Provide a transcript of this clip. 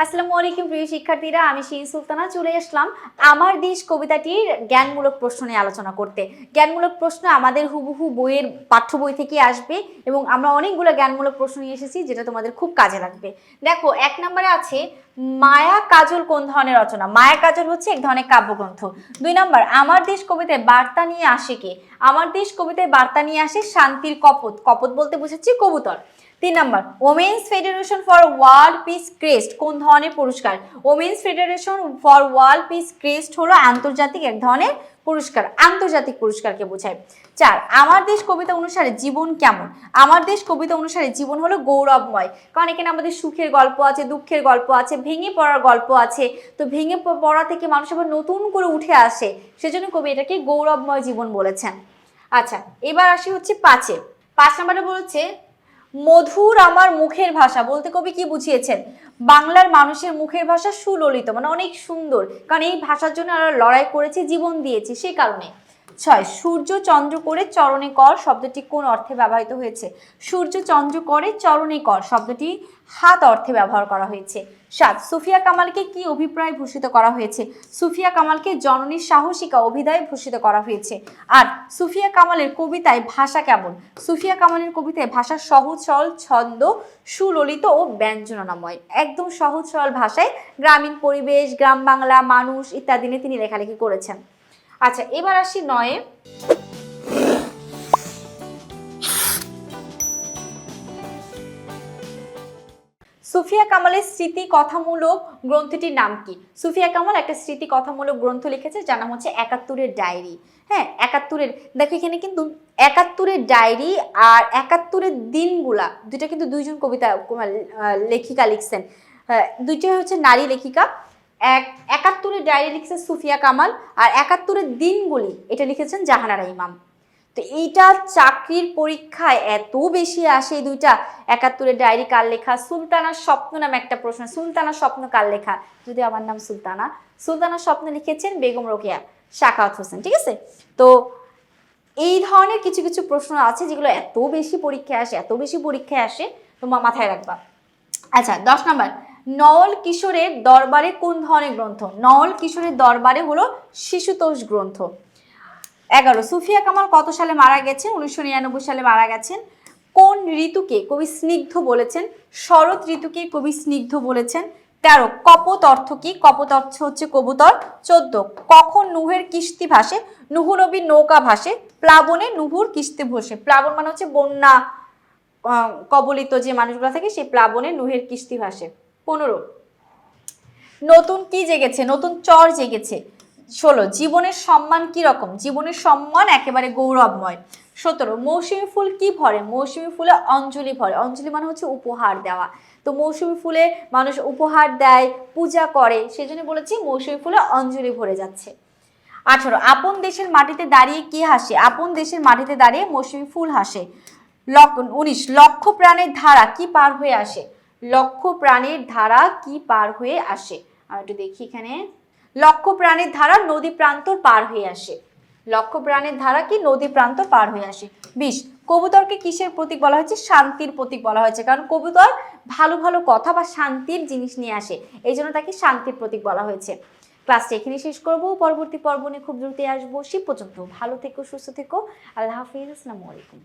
আসসালামু আলাইকুম প্রিয় শিক্ষার্থীরা, আমি শিরিন সুলতানা চলে আসলাম আমার দেশ কবিতাটির জ্ঞানমূলক প্রশ্ন নিয়ে আলোচনা করতে। জ্ঞানমূলক প্রশ্ন আমাদের হুবহু বইয়ের পাঠ্য বই থেকে আসবে এবং আমরা অনেকগুলো জ্ঞানমূলক প্রশ্ন নিয়ে এসেছি যেটা তোমাদের খুব কাজে লাগবে। দেখো, 1 নম্বরে আছে মায়া কাজল কোন ধরনের রচনা? মায়া কাজল হচ্ছে এক ধরনের কাব্যগ্রন্থ। 2 নম্বর, আমার দেশ কবিতায় বার্তা নিয়ে আসে কে? আমার দেশ কবিতায় বার্তা নিয়ে আসে শান্তির কপোত। কপোত বলতে বোঝাচ্ছি কবুতর। 3 নম্বর, women's federation for world peace crest কোন ধরনের পুরস্কার? Women's federation for world peace crest হলো আন্তর্জাতিক এক ধরনের পুরস্কার, আন্তর্জাতিক পুরস্কারকে বোঝায়। 4, আমার দেশ কবিতা অনুসারে জীবন কেমন? আমার দেশ কবিতা অনুসারে জীবন হলো গৌরবময়, কারণ এখানে আমাদের সুখের গল্প আছে, দুঃখের গল্প আছে, ভেঙে পড়ার গল্প আছে। তো ভেঙে পড়া থেকে মানুষ আবার নতুন করে উঠে আসে, সেজন্য কবি এটাকে গৌরবময় জীবন বলেছেন। আচ্ছা, এবার আসি হচ্ছে 5-এ। 5 নম্বরে বলেছে মধুর আমার মুখের ভাষা বলতে কবি কি বুঝিয়েছেন? বাংলার মানুষের মুখের ভাষা সুললিত, মানে অনেক সুন্দর, কারণ এই ভাষার জন্য আমরা লড়াই করেছি, জীবন দিয়েছি, সেই কারণে। 6, সূর্য চন্দ্র করে চরণে কর শব্দটি কোন অর্থে ব্যবহৃত হয়েছে? সূর্য চন্দ্র করে চরণে কর শব্দটি হাত অর্থে ব্যবহার করা হয়েছে। 7, সুফিয়া কামালকে কি অভিপ্রায় ভূষিত করা হয়েছে? সুফিয়া কামালকে জননীর সাহসিকা অভিধায় ভূষিত করা হয়েছে। আর সুফিয়া কামালের কবিতায় ভাষা কেমন? সুফিয়া কামালের কবিতায় ভাষা সহজ সরল, ছন্দ সুললিত ও ব্যঞ্জনাময়, একদম সহজ সরল ভাষায় গ্রামীণ পরিবেশ, গ্রাম বাংলা, মানুষ ইত্যাদি নিয়ে তিনি লেখালেখি করেছেন। আচ্ছা, এবার আসি 9-এ। সুফিয়া কামালের স্মৃতি কথামূলক গ্রন্থটির নাম কি? সুফিয়া কামাল একটা স্মৃতি কথামূলক গ্রন্থ লিখেছে যার নাম হচ্ছে 71-এর ডায়েরি। হ্যাঁ, 71-এর, দেখো এখানে কিন্তু 71-এর ডায়েরি আর 71-এর দিনগুলা দুইটা কিন্তু দুইজন কবিতা লেখিকা লিখছেন, দুইটা হচ্ছে নারী লেখিকা। 71-এর ডায়েরি লিখছে সুফিয়া কামাল, আর 71-এর দিনগুলি এটা লিখেছেন জাহানারা ইমাম। তো এইটা চাকরির পরীক্ষায় এত বেশি আসে এই দুইটা। 71-এর ডায়েরি কার লেখা? সুলতানার স্বপ্ন নামে একটা প্রশ্ন, সুলতানার স্বপ্ন কার লেখা? যদি আমার নাম সুলতানা, সুলতানার স্বপ্ন লিখেছেন বেগম রোকেয়া সাখাওয়াত হোসেন। ঠিক আছে, তো এই ধরনের কিছু কিছু প্রশ্ন আছে যেগুলো এত বেশি পরীক্ষায় আসে, এত বেশি পরীক্ষায় আসে, তোমার মাথায় রাখবা। আচ্ছা, 10 নম্বর, নওয়াল কিশোরের দরবারে কোন ধরনের গ্রন্থ? নওয়াল কিশোরের দরবারে হলো শিশুতোষ গ্রন্থ। 11, সুফিয়া কামাল কত সালে মারা গেছেন? 1999 সালে মারা গেছেন। কোন ঋতুকে কবি স্নিগ্ধ বলেছেন? শরৎ ঋতুকে কবি স্নিগ্ধ বলেছেন। 13, কপোত অর্থ কি? কপোত অর্থ হচ্ছে কবুতর। 14, কখন নুহের কিস্তি ভাসে? নুহু নবীর নৌকা ভাসে প্লাবনে, নুহুর কিস্তি ভাসে। প্লাবন মানে হচ্ছে বন্যা কবলিত যে মানুষগুলো থাকে, সেই প্লাবনে নুহের কিস্তি ভাসে। 15, নতুন কি জেগেছে? নতুন চর জেগেছে। 16, জীবনের সম্মান কি রকম? জীবনের সম্মান একেবারে গৌরবময়। 17, মৌসুমী ফুল কি ভরে? মৌসুমী ফুলে অঞ্জলি ভরে। অঞ্জলি মানে হচ্ছে উপহার দেওয়া। তো মৌসুমী ফুলে মানুষ উপহার দেয়, পূজা করে, সেজন্য বলেছি মৌসুমী ফুলে অঞ্জলি ভরে যাচ্ছে। 18, আপন দেশের মাটিতে দাঁড়িয়ে কি হাসে? আপন দেশের মাটিতে দাঁড়িয়ে মৌসুমী ফুল হাসে। 19, লক্ষ প্রাণের ধারা কি পার হয়ে আসে? লক্ষ প্রাণের ধারা কি পার হয়ে আসে? আমি একটু দেখি এখানে, লক্ষ প্রাণের ধারা নদী প্রান্তর পার হয়ে আসে। লক্ষ প্রাণের ধারা কি নদী প্রান্তর পার হয়ে আসে। 20, কবুতরকে কিসের প্রতীক বলা হয়েছে? শান্তির প্রতীক বলা হয়েছে, কারণ কবুতর ভালো ভালো কথা বা শান্তির জিনিস নিয়ে আসে, এই জন্য তাকে শান্তির প্রতীক বলা হয়েছে। ক্লাসটা এখানে শেষ করবো, পরবর্তী পর্ব নিয়ে খুব দ্রুতই আসবো। সে পর্যন্ত ভালো থেকো, সুস্থ থেকো, আল্লাহ হাফিজ, আসসালামু আলাইকুম।